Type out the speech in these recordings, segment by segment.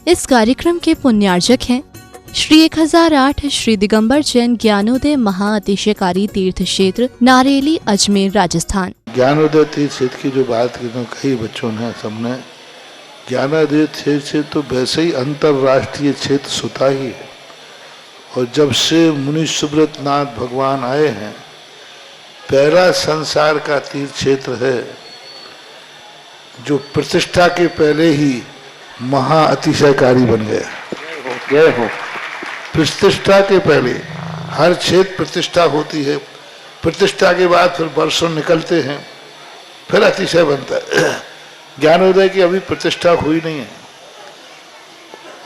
इस कार्यक्रम के पुण्यार्जक हैं श्री 1008 श्री दिगंबर जैन ज्ञानोदय महाअतिशयकारी तीर्थ क्षेत्र नारेली अजमेर राजस्थान। ज्ञानोदय तीर्थ क्षेत्र की जो बात की तो कई बच्चों ने सबने ज्ञानोदय तीर्थ क्षेत्र तो वैसे ही अंतर्राष्ट्रीय क्षेत्र सुता ही है। और जब से मुनि सुब्रत नाथ भगवान आए हैं, पहला संसार का तीर्थ क्षेत्र है जो प्रतिष्ठा के पहले ही महाअतिशयकारी बन गया। प्रतिष्ठा के पहले हर क्षेत्र प्रतिष्ठा होती है, प्रतिष्ठा के बाद फिर वर्षों निकलते हैं, फिर अतिशय बनता है। ज्ञानोदय की अभी प्रतिष्ठा हुई नहीं है।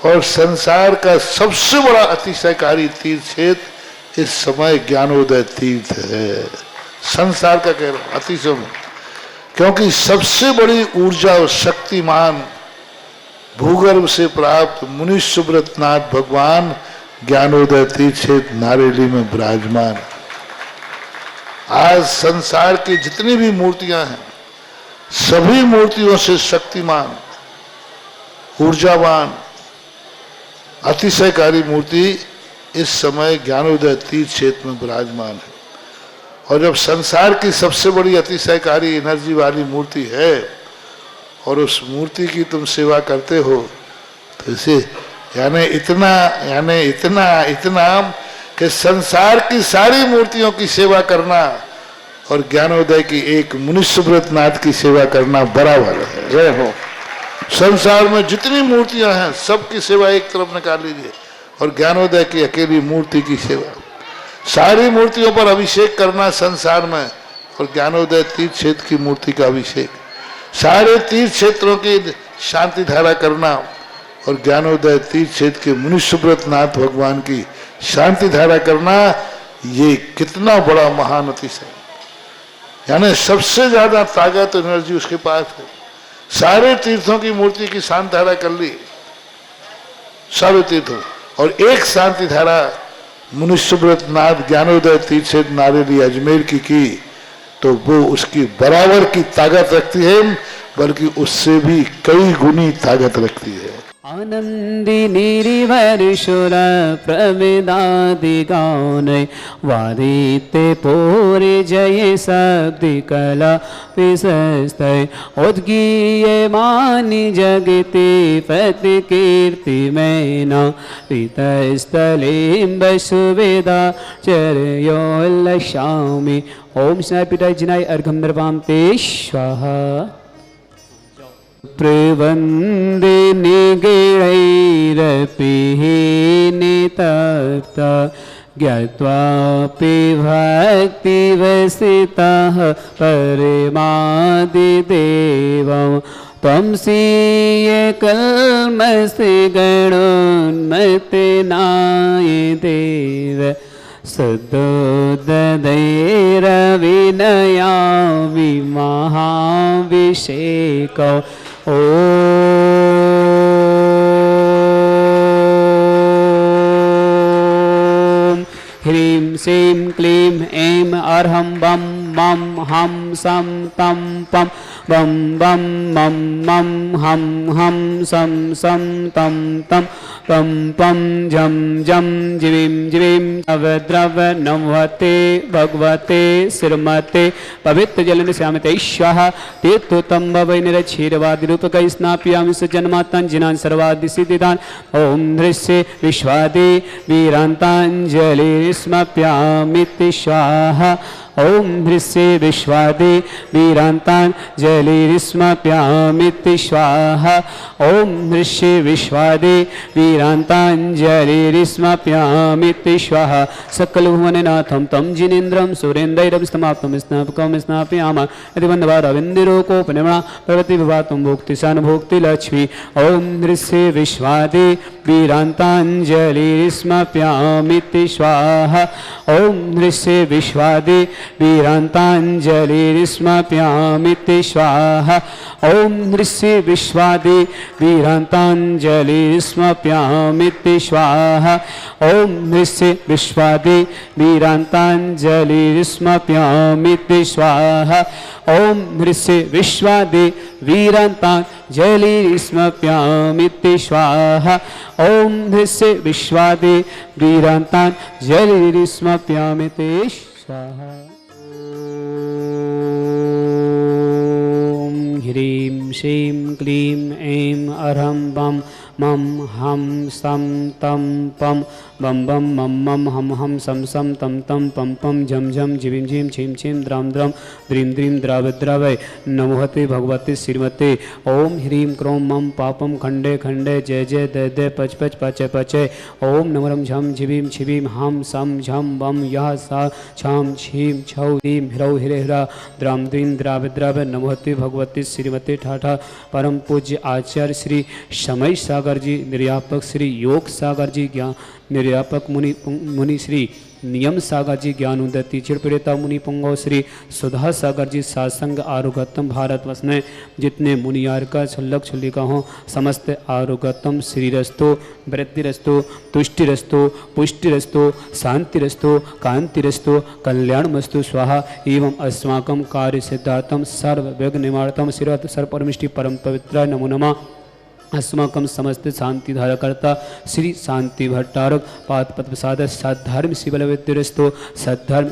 और संसार का सबसे बड़ा अतिशयकारी तीर्थ क्षेत्र इस समय ज्ञानोदय तीर्थ है। संसार का कह रहा हूं अतिशय में, क्योंकि सबसे बड़ी ऊर्जा और शक्तिमान भूगर्भ से प्राप्त मुनि सुब्रत नाथ भगवान ज्ञानोदय तीर्थ क्षेत्र नारेली में विराजमान। आज संसार की जितनी भी मूर्तियां हैं, सभी मूर्तियों से शक्तिमान, ऊर्जावान, अतिशयकारी मूर्ति इस समय ज्ञानोदय तीर्थ क्षेत्र में विराजमान है। और जब संसार की सबसे बड़ी अतिशयकारी एनर्जी वाली मूर्ति है और उस मूर्ति की तुम सेवा करते हो, तो इसे यानी इतना कि संसार की सारी मूर्तियों की सेवा करना और ज्ञानोदय की एक मुनि सुब्रत नाथ की सेवा करना बराबर है। जय हो। संसार में जितनी मूर्तियां हैं सबकी सेवा एक तरफ निकाल लीजिए और ज्ञानोदय की अकेली मूर्ति की सेवा। सारी मूर्तियों पर अभिषेक करना संसार में और ज्ञानोदय तीर्थ क्षेत्र की मूर्ति का अभिषेक, सारे तीर्थ क्षेत्रों की शांति धारा करना और ज्ञानोदय तीर्थ क्षेत्र के मुनि सुब्रत नाथ भगवान की शांति धारा करना, ये कितना बड़ा महान अतिशय। यानी सबसे ज्यादा ताकत एनर्जी उसके पास है। सारे तीर्थों की मूर्ति की शांति धारा कर ली, सारे तीर्थों, और एक शांति धारा मुनि सुब्रत नाथ ज्ञानोदय तीर्थ क्षेत्र नारेली अजमेर की तो वो उसकी बराबर की ताकत रखती है, बल्कि उससे भी कई गुनी ताकत रखती है। आनंदिनी वर्षुर प्रविदादि गानय वादिते पूरे जय शब्दि कला विशस्तय उद्गीय मानि जगति पति कीर्ति मैना पितस्थलीं सुवेदा चर्योल्लक्षामि। ओम स्नाय पिताय जिनाय अर्घं निर्वाम ते स्वाहा। प्रवंदे निगैरपि नितप्त ज्ञात्वापि भक्तिवसितः परमादिदेवं त्वं स्वीयकल्मषे गणोन्मत्तेनाय देव सदोददैरविनया विमहाभिषेको। ओम ह्रीं श्रीं क्लीं ऐं अर्हं बम मम हम सम तम पम बम बम मम मम हम सम सम तम तम पम पम जम जम जिवीं जिवीं अवद्रव नमवते भगवते श्रीमते पवित्र जलन श्यामते स्वाहा। तीर्थोत्तम वै निरक्षीरवादि रूपकै स्नापयामि सजन्मातान् जिनान् सर्वादि सिद्धिदान्। ओम दृश्य विश्वादि वीरान्ताञ्जलि स्मप्यामि स्वाहा। ओम दृश्य विश्वादि वीरान्ताञ्जलि स्मप्यामि स्वाहा। ओम दृश्य विश्वादि वीरान्ताञ्जलि स्मप्यामि स्वाहा। सकलभुवननाथं तं जिनेन्द्रं सुरेन्द्रैरभिस्तमाप्तं स्नापकं स्नापयामः यदि वन्दवारविन्दिरोकोपनिर्मणा प्रवृत्ति विभातं भोक्ति सानुभोक्ति लक्ष्मी। ओम दृश्य विश्वादि वीरांतांजलिस्मप्यामिति स्वाहा। ओम नृस्य विश्वादे वीरांतांजलिस्मप्यामिति स्वाहा। ओम नृस्य विश्वादे वीरांतांजलिस्मप्यामिति स्वाहा। ओम नृस्य विश्वादे वीरांतांजलिस्मप्यामिति स्वाहा। ओम नृस्य विश्वादे वीरांतांजलिस्मप्यामिति स्वाहा। ओम नृस्य विश्वादे वीरांतांजलिस्मप्यामिति स्वाहा। ओम ह्रीं श्रीं क्लीं ऐं अरहं बम मम हम सम तम पम बम बम मम मम हम हम सम सम तम तम पम पम झम झम झिम झिम छिम छिम द्राम द्राम द्रीम द्रीम द्राव द्रावय नमोहते भगवते श्रीमते। ओम ह्रीं क्रों मम पापम खंडे खंडे जय जय दय दय पच पच पचय पचय। ओम नमरम झम झिबीम छिबीम हम सम झम बम यह सा छाम छीम छौ ह्रीं ह्रौ हिरे हरा द्राम द्रीम द्राव द्राव नमोहते भगवते श्रीमते ठाठा। परम पूज्य आचार्य श्री समय सागर जी निर्यापक श्री योग सागर जी ज्ञान निर्यापक मुनि श्री नियम सागर जी ज्ञानोदय चिड़पिड़ता मुनि पुंगव श्री सुधा सागर जी सासंग आरोगतम भारतवर्ष में जितने मुनियार का छल्लक छल्लिका हों समस्त आरोगतम श्रीरस्तो वृद्धिरस्तो तुष्टिरस्तो पुष्टिरस्तो शांतिरस्तो कांतिरस्तो कल्याणमस्तु स्वाहा। एवं अस्माकं कार्य सिद्धार्थम सर्व विघ्न निवारणम शिरत सर्व परमिष्टि परम पवित्र नमो नमः। अस्माकं समस्त शांति धारकर्ता श्री शांति भट्टारक पादपद प्रसाद सद्धर्म शिवलविद्युरस्तो सद्धर्म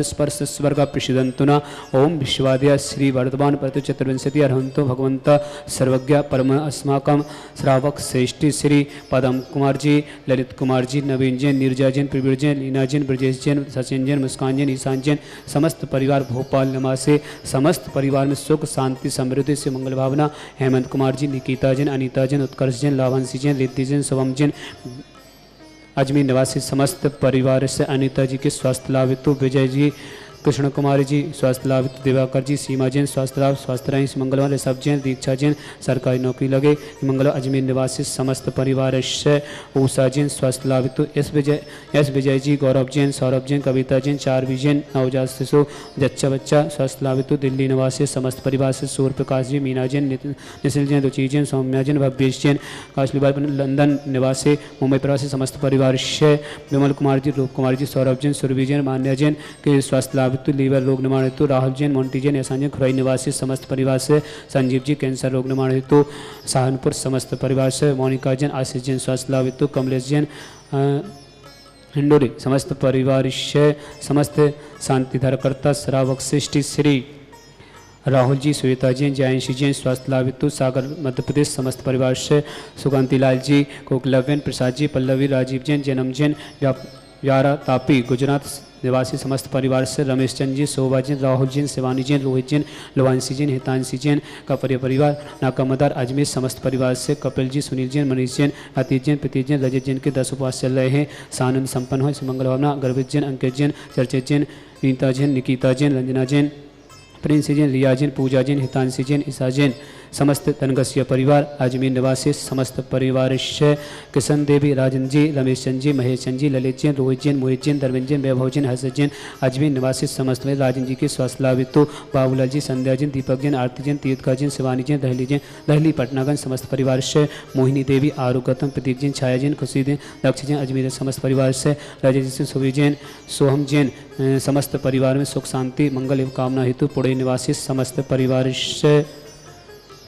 स्पर्श स्वर्ग प्रसिदंतुना। ओम विश्वाद्या श्री वर्धमान प्रति चतुर्विंशति अर्हंतो भगवंत सर्वज्ञ परम अस्माकं श्रावक श्रेष्ठी श्री पदम कुमार जी ललित कुमार जी नवीन जैन नीरजा जैन प्रवीर जैन लीना जैन ब्रजेश जैन सचिन जैन मुस्कान जैन ईशान जैन समस्त परिवार भोपाल निवासी समस्त परिवार में सुख शांति समृद्धि से मंगल भावना। हेमंत कुमार जी निकिता जैन अनिता जैन उत्कर्ष जैन लाभांशी जैन रिद्धि जैन शुभम जैन अजमेर निवासी समस्त परिवार से अनिता जी के स्वास्थ्य लाभ हेतु विजय जी कृष्ण कुमारी जी स्वास्थ्य लाभ दिवाकर जी सीमा जैन स्वास्थ्य लाभ स्वास्थ्य रही मंगलवार सब जैन दीक्षा जैन सरकारी नौकरी लगे मंगल अजमेर निवासी समस्त परिवार से ऊषा जैन स्वास्थ्य लाभ एस विजय जी गौरव जैन सौरभ जैन कविता जैन चारवी जैन नवजात शिशु जच्चा बच्चा स्वास्थ्य लाभ दिल्ली निवासी समस्त परिवार से सूर्य प्रकाश जी मीना जैन निशिल जैन रुचि जैन सौम्या जैन भव्येश जैन काशलीबाई लंदन निवासी मुंबई प्रवासी समस्त परिवार से विमल कुमार जी रूप कुमार जी सौरभ जैन सुरभि जैन मान्या जैन के स्वास्थ्य लाभ लीवर रोग निवारण हेतु राहुल जैन मोन्टी जैन ऐसा जैन खुराई निवासी समस्त परिवार से संजीव जी कैंसर रोग निवारण हेतु सहारनपुर समस्त परिवार से मोनिका जैन आशीष जैन स्वास्थ्य लाभ हेतु कमलेश जैन हिंडोरी समस्त परिवार से समस्त शांति धारकर्ता श्रावक श्रेष्ठी श्री राहुल जी श्वेता जैन जयंशी जैन स्वास्थ्य लाभ हेतु सागर मध्य प्रदेश समस्त परिवार से सुकांति लाल जी कोकलवेन प्रसाद जी पल्लवी राजीव जैन जन्म जैन व्यारा तापी गुजरात निवासी समस्त परिवार से रमेश चंद जी शोभा जैन राहुल जैन शिवानी जैन रोहित जैन लोहांशी जैन हितांशी जैन का परिवार नाकामदार अजमेर समस्त परिवार से कपिल जी सुनील जैन मनीष जैन अतीत जैन प्रतीत जैन रजत जैन के 10 उपवास चल रहे हैं सानंद संपन्न हो मंगल भावना गर्भित जैन अंकित जैन चर्चित जैन नीता जैन निकिता जैन रंजना जैन प्रिंस जैन रिया जैन पूजा जैन हितांशी जैन ईसा जैन समस्त तनगस्य परिवार अजमेर निवासी समस्त परिवार से किशन देवी राजन जी रमेश चंद जी महेश चंद जी ललित जैन रोहित जैन मोहित जैन धर्मेंद्र जैन वैभव जैन हर्षद जैन अजमेर निवासी समस्त में राजन जी के स्वास्थ्य लाभ हेतु बाबूलाल जी संध्या जैन दीपक जैन आरती जैन तीर्थका जैन शिवानी जैन दहली पटनागंज समस्त परिवार से मोहिनी देवी आरुगतम प्रतीक जैन छाया जैन खुशी जैन लक्ष्य जैन अजमेर समस्त परिवार से राजेश सिंह सुबी जैन सोहम जैन समस्त परिवार में सुख शांति मंगल एवं कामना हेतु पुणे निवासी समस्त परिवार से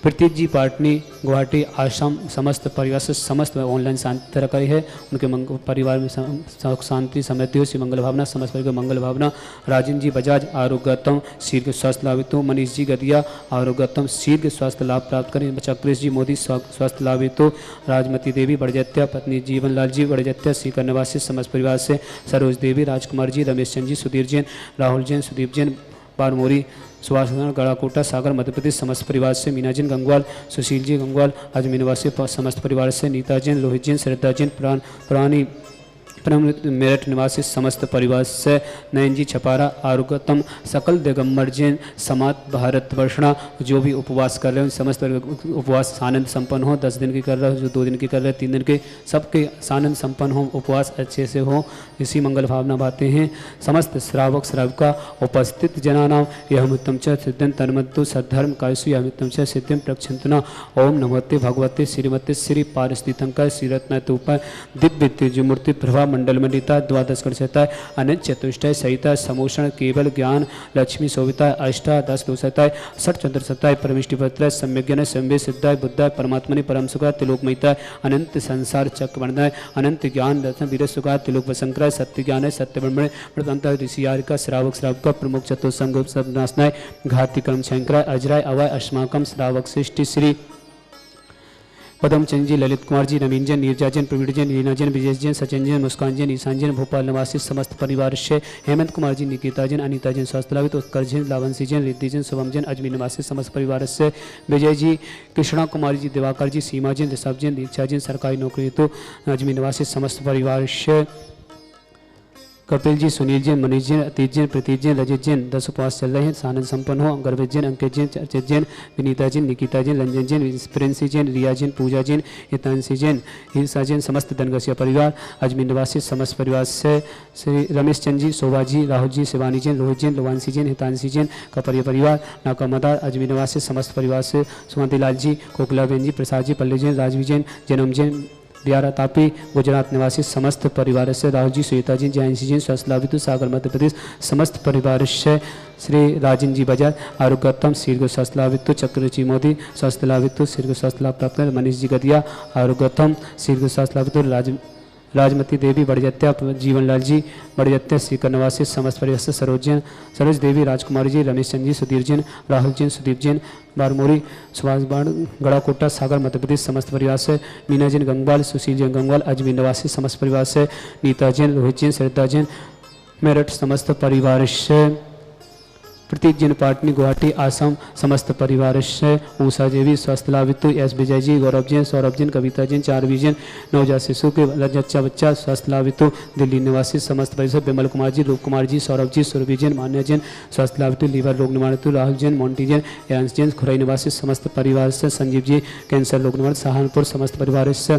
प्रतीक जी पाटनी गुवाहाटी आसाम समस्त परिवार से समस्त ऑनलाइन शांति तरह करी है उनके परिवार में शांति समृद्धि हो मंगल भावना समस्त परिवार मंगल भावना। राजन जी बजाज आरोग्यतम शीर्घ स्वास्थ्य लाभ हेतु मनीष जी गदिया आरोग्यतम शीर्घ स्वास्थ्य लाभ प्राप्त करें चक्रेश जी मोदी स्वास्थ्य लाभ हेतु राजमती देवी बड़जत्या पत्नी जीवन लाल जी बड़जत्या सीकर निवासी समस्त परिवार से सरोज देवी राजकुमार जी रमेश चंद जी सुधीर जैन राहुल जैन सुदीप जैन बारमोरी सुभाष गड़ाकोटा सागर मध्य प्रदेश समस्त परिवार से मीना जैन गंगवाल सुशील जी गंगवाल अजमेर निवासी समस्त परिवार से नीता जैन लोहित जैन श्रद्धा जैन पुरानी परम मेरठ निवासी समस्त परिवार से नयन जी छपारा आरुगतम सकल दिगंबर जैन समाज भारतवर्षणा जो भी उपवास कर रहे हो समस्त उपवास आनंद संपन्न हो। 10 दिन की कर रहे हो, जो 2 दिन की कर रहे हैं, 3 दिन के, सबके आनंद संपन्न हो, उपवास अच्छे से हो, इसी मंगल भावना बातें हैं। समस्त श्रावक श्राविका उपस्थित जनानाम यहमुत्तम च सिद्धिं तन्मत्तु सद्धर्म कायसु यहमुत्तम च सिद्धिं प्रक्षन्तुना। ओम नमोते भगवते श्रीमते श्री पारस्थितंका श्रीरत्नतूपा दिव्य तेजमूर्ति प्रभा मंडल मंडिता द्वादश कर्षता अनंत चतुष्टय सहिता समोषण केवल ज्ञान लक्ष्मी शोभिता अष्टा 10 दोषताय 60 चंद्रसताय परमिष्टिपत्र सम्यज्ञान संवे सिद्धाय बुद्धाय परमात्मनि परम सुखा तिलोकमयिता अनंत संसार चक्रवर्णाय अनंत ज्ञान दर्शन वीर सुखा तिलोक वसंकराय सत्य ज्ञान सत्य ब्रह्मण प्रतंता ऋषियार का श्रावक श्रावक प्रमुख चतुसंग सब नाशनाय घाती कर्म शंकराय अजराय अवय अस्माकम श्रावक सृष्टि श्री पदम चंद जी, ललित कुमार जी, नवीन जैन, नीरजा जैन, प्रवीण जैन, रीना जैन, विजय जैन, सचिन जैन, मुस्कान जैन, ईशान जैन, भोपाल निवासी समस्त परिवार से हेमंत कुमार जी, निकिता जैन, अनीता जैन, स्वास्थ्यलाभित उत्कर्ष जैन, लावंशी जैन, रिद्धि जैन, शुभम जैन, अजमेर निवासी समस्त परिवार से विजय जी, कृष्णा कुमारी जी, दिवाकर जी, सीमा जैन, ऋषभ जैन, दीक्षा जैन, सरकारी नौकरी हेतु अजमेर निवासी समस्त परिवार से कपिल जी, सुनील जैन, मनीष जैन, अतीत जैन, प्रतीत जैन, रजित जैन 10 उपवास चल रहे हैं, आनंद संपन्न हो। गर्वित जैन, अंकित जैन, चर्चित जैन, विनीता जैन, निकिता जैन, रंजन जैन, प्रिंसी जैन, रिया जैन, पूजा जैन, हितांशी जैन, हिंसा जैन, समस्त दनगसिया परिवार अजमेर निवासी समस्त परिवार से श्री रमेश चंद जी, शोभा जी, राहुल जी, शिवानी जैन, रोहित जैन, लोवांशी जैन, हितांशी जैन, कपरिया परिवार नाका मदार अजमेर निवासी समस्त परिवार से सुमति लाल जी, कोकला बेन जी, प्रसाद जी, पल्ले जैन, राजवी जैन, जन्म जैन, बिहार तापी गुजरात निवासी समस्त परिवार से राहुल जी, सुनीता जी, जयंती जी, स्वास्थ्यलाभित सागर मध्य प्रदेश समस्त परिवार से श्री राजन जी बजाज आरोग्यतम शीर्घ स्वास्थ्यलाभित चक्रजी मोदी स्वास्थ्यलाभित शीर्घ स्वास्थ्य लाभ प्राप्त मनीष जी गदिया आरोग्यतम शीर्घ स्वास्थ्यलाभित राजमती देवी बड़जत्या जीवन लाल जी बड़जत्या सीकर निवासी समस्त परिवार से सरोज देवी राजकुमारी जी रमेश चंद जी सुधीर जैन राहुल जैन सुदीप जैन बारमोरी सुभाष बाण गड़ाकोटा सागर मध्य प्रदेश समस्त परिवार से मीना जैन गंगवाल सुशील जैन गंगवाल अजमेर निवासी समस्त परिवार से नीता जैन रोहित जैन श्रद्धा जैन मेरठ समस्त परिवार से प्रतीक जैन पाटनी गुवाहाटी आसाम समस्त परिवार से ऊषा देवी स्वास्थ्य लाभित एस विजय जी गौरव जैन सौरभ जैन कविता जैन चारवी जैन नवजात शिशु के रजच्चा बच्चा स्वास्थ्य लाभित दिल्ली निवासी समस्त परिसर विमल कुमार जी रूप कुमार जी सौरभ जी सुरभि जैन मान्य जैन स्वास्थ्य लाभित लीवर रोग निवारण राहुल जैन मोन्टी जैन एंस जैन खुरई निवासी समस्त परिवार से संजीव जी कैंसर रोग निवारण सहारनपुर समस्त परिवार से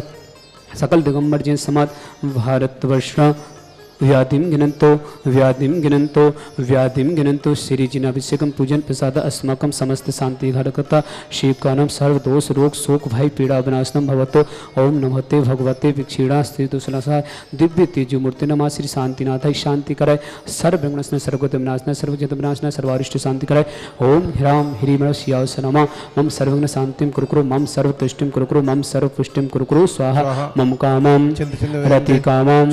सकल दिगंबर जैन समाज भारतवर्ष व्याधिम गिनंतो श्री जिनाभिषेकम पूजन प्रसाद अस्माकम समस्त शांति घटकता शिवकानम सर्वदोष रोग शोक भय पीड़ा विनाशनम भवतो ओम नमस्ते भगवते विक्षीणा स्थित तुलसा दिव्य तेजो मूर्ति नमा श्री शांतिनाथ शांति कराय सर्व विघ्नस्न सर्वगत विनाशना सर्वजत विनाशना सर्वारिष्ट शांति कराय ओम ह्राम ह्रीम शियास नमा मम सर्वघ्न शांतिम कुरुकुरु मम सर्व तुष्टिम कुरुकुरु मम सर्व पुष्टिम कुरुकुरु स्वाहा मम कामम रति कामम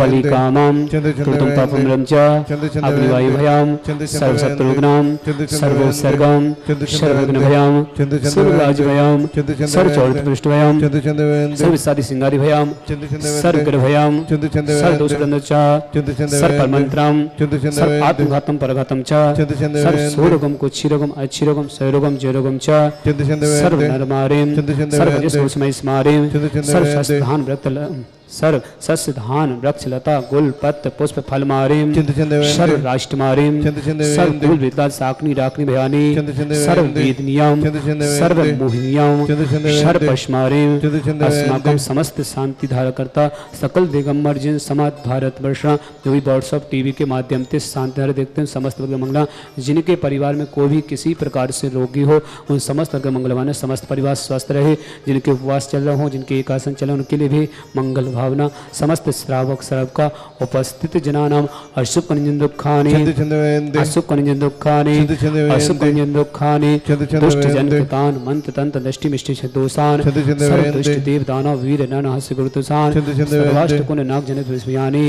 बलि कामम कृतं पापं रंचा अग्निवायु भयाम सर्वशत्रुघ्नाम सर्वोत्सर्गम सर्वघ्न भयाम सर्वराज भयाम सर्वचौरित पृष्ठ भयाम सर्वसादि सिंगारि भयाम सर्वग्र भयाम सर्वदोष रंचा सर्वमंत्रम सर्व आत्मघातम परघातम च सर्वसोरोगम कुच्छिरोगम अच्छिरोगम क्षयरोगम जयरोगम च सर्वनरमारेम सर्वजसोस्मै स्मारेम सर्वशस्त्रधान व्रत सर्व सस्य धान वृक्ष लता गुल पत्र पुष्प फल मारिम सर्व राष्ट्र मारिम सर्व कुल विद्या साकनी राकनी भयानी सर्व वेदनियम सर्व मोहिनियम सर्व पशमारिम अस्माकम समस्त शांति धारा करता सकल दिगंबर जिन समाज भारत वर्ष जो भी व्हाट्सअप टीवी के माध्यम से शांति धारा देखते हैं समस्त वर्ग मंगला जिनके परिवार में कोई भी किसी प्रकार से रोगी हो उन समस्त वर्ग मंगलवान समस्त परिवार स्वस्थ रहे जिनके उपवास चल रहे हो जिनके एकासन चल रहे उनके लिए भी मंगल भावना समस्त श्रावक श्रावका उपस्थित जनानाम अशुभ कंजन दुखानि अशुभ कंजन दुखानि अशुभ कंजन दुखानि दुष्ट जन कृतान मंत्र तंत्र दृष्टि मिष्टि दोषान सर्व दुष्ट देव दानव वीर नर हस्य गुरुतुषान सर्वाष्ट कुन नाग जनित विस्मयानि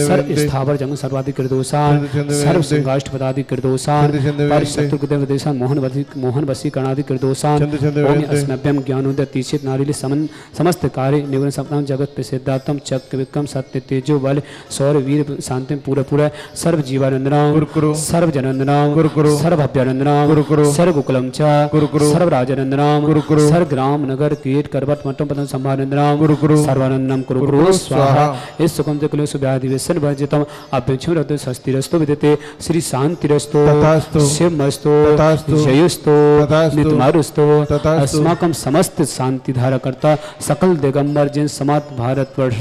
सर्व स्थावर जंग सर्वाधिक दोषान सर्व संगाष्ट पदाधिक दोषान पर शत्रु देव देशान मोहन वसी कर्णाधिक दोषान ओम अस्मभ्यम ज्ञानोदय तीक्षित नारिले समस्त कार्य निवरण सपनाम जगत प्रसिद्धा परातम चक्र विक्रम सत्य तेजो बल शौर्य वीर शांति पूरा सर्व जीवानंदनाम गुरुकुरु सर्व जनंदनाम गुरुकुरु सर्व अभ्यानंदनाम गुरुकुरु सर्व गुकुलम च गुरुकुरु सर्व राजनंदनाम गुरुकुरु सर्व ग्राम नगर कीट करवट मठम पदम संभानंदनाम गुरुकुरु सर्वानंदनम कुरुकुरु स्वाहा इस सुखम कुल सुव्याधि व्यसन वर्जितम अभ्यक्षम रत स्वस्तिरस्तु विदते श्री शांतिरस्तु तथास्तु शिवमस्तु तथास्तु जयुस्तु तथास्तु नितमारुस्तु तथास्तु अस्माकं समस्त शांति धारा करता सकल दिगंबर जिन समात भारत वर्ष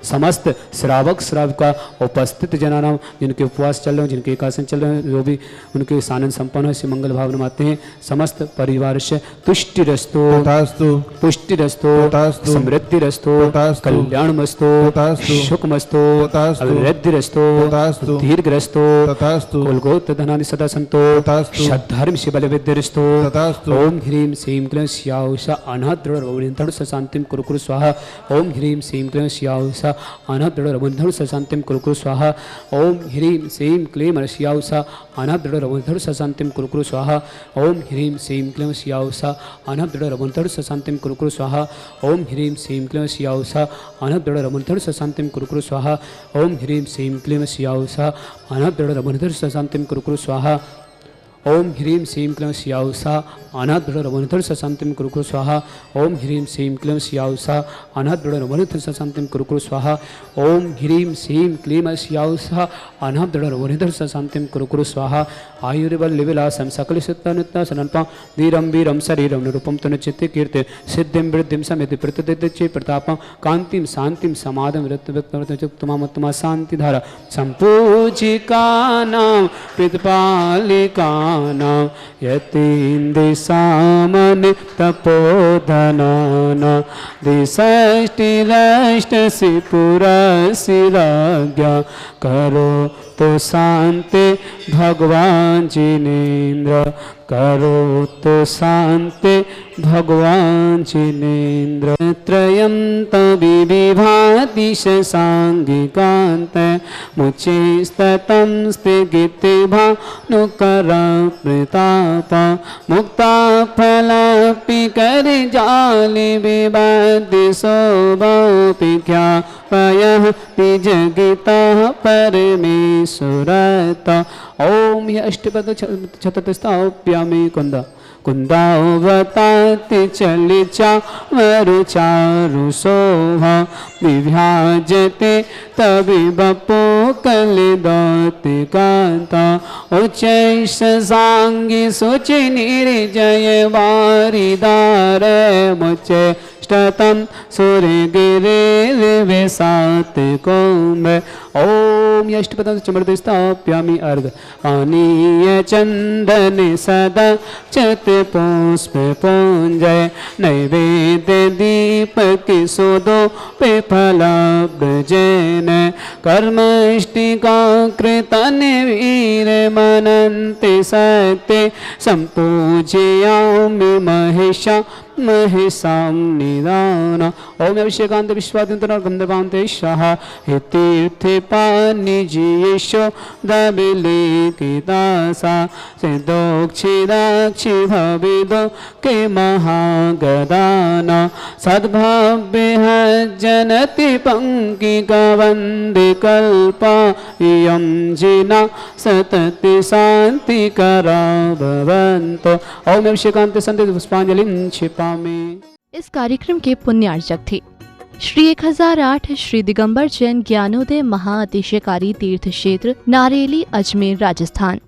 समस्त श्रावक श्राविका उपस्थित जनानाम जिनके उपवास चल रहे हैं जिनके एकासन चल रहे हैं जो भी उनके सानंद संपन्न हो इसे मंगल भाव नमाते हैं समस्त परिवार से तुष्टिरस्तु तथास्तु पुष्टिरस्तु तथास्तु समृद्धिरस्तु तथास्तु कल्याणमस्तु तथास्तु सुखमस्तु तथास्तु अभिवृद्धिरस्तु तथास्तु दीर्घरस्तु तथास्तु कुलगोत्र धनानि सदा सन्तो तथास्तु शद्धर्म शिवलविद्यरस्तु तथास्तु ओम ह्रीं श्रीं क्लीं स्याउषा अनादृढ़ रवनिधर शांतिम कुरुकुरु स्वाहा ओम ह्रीं श्रीं क्लीं स्याउषा अनादृढ़ रवनिधर शांतिम कुरुकुरु स्वाहा ओम ह्रीं श्रीं क्लीं स्याउषा अनादृढ़ रवनिधर शांतिम कुरुकुरु स्वाहा ओम ह्रीं श्रीं क्लीं स्याउषा अनादृढ़ रवनिधर शांतिम कुरुकुरु स्वाहा ओम ह्रीं श्रीं क्लीं स्याउषा अनादृढ़ रवनिधर शांतिम कुरुकुरु स्वाहा ओम ह्रीं श्रीं क्लीं स्याउषा अनादृढ़ रवनिधर शांतिम कुरुकुरु स्वाहा ओम ह्रीं श्रीं क्लीं स्याउषा अनादृढ़ रवनिधर शांतिम कुरुकुरु स्वाहा ओम ह्रीं श्रीं क्लीं स्याउषा अनादृढ़ रवनिधर शांतिम कुरुकुरु स्वाहा ओम ह्रीं श्रीं क्लीं स्याउषा अनादृढ़ रवनिधर शांतिम कुरुकुरु स्वाहा आयुर्बल लिविलासम सकल सिद्धानुत्ता सनल्पा धीरम वीरम शरीरम निरूपम तनुचित्ते कीर्ति सिद्धिं वृद्धिं समिति प्रतिदिच्चे प्रतापं कांतिं शांतिं समाधं वृत्तमा शांतिधारा संपूजिकानां पितपालिकानां यतीन्द्रिसामनि तपोधनानां दिषष्टिरष्टसिपुरशिराज्ञा करो तो शांति भगवान जिनेन्द्र करो तो शांति भगवान जिनेन्द्र त्रयं तविभाति सांगिकांत मुचे स्ततं स्थिगिति भानुकरा प्रताप मुक्ता फलापि कर जालि विवादि शोभापिख्या पयः तिजगिता परमेश्वरता ओम ये अष्टपद छतस्ताप्यामि कुन्दावताति चलिचा वरुचारु शोभा विभ्याजते तविबपो कलिदोति कांता उच्चैष सांगी सुचि निर्जय वारिदार मुचे ष्टतम सूर्यगिरिर्विशात कुंभ ओम यष्टपदं चमर्दस्थाप्यामि अर्घ पानीय चंदन सदा चत पुष्प पुंजय नैवेद्य दीपक सुदो पे फलाब्जैन कर्मष्टिका कृतन वीर मनन्ति सत्य संपूजयामि महिषा महिषां निदान ओम अभिषेकांत विश्वादितर गंधर्वांते स्वाहा हे तीर्थे पानिजीयेशो दबिलिकितासा सिद्धोक्षिदाक्षि भविदो के महागदान सद्भाव्यः जनति पंकिकवन्दे कल्पा इयं जिना सतति शान्तिकरा भवन्तु ओम अभिषेकांत संत पुष्पांजलिं क्षिपा में। इस कार्यक्रम के पुण्यार्चक थे श्री 1008 श्री दिगंबर जैन ज्ञानोदय महाअतिशयकारी तीर्थ क्षेत्र नारेली अजमेर राजस्थान।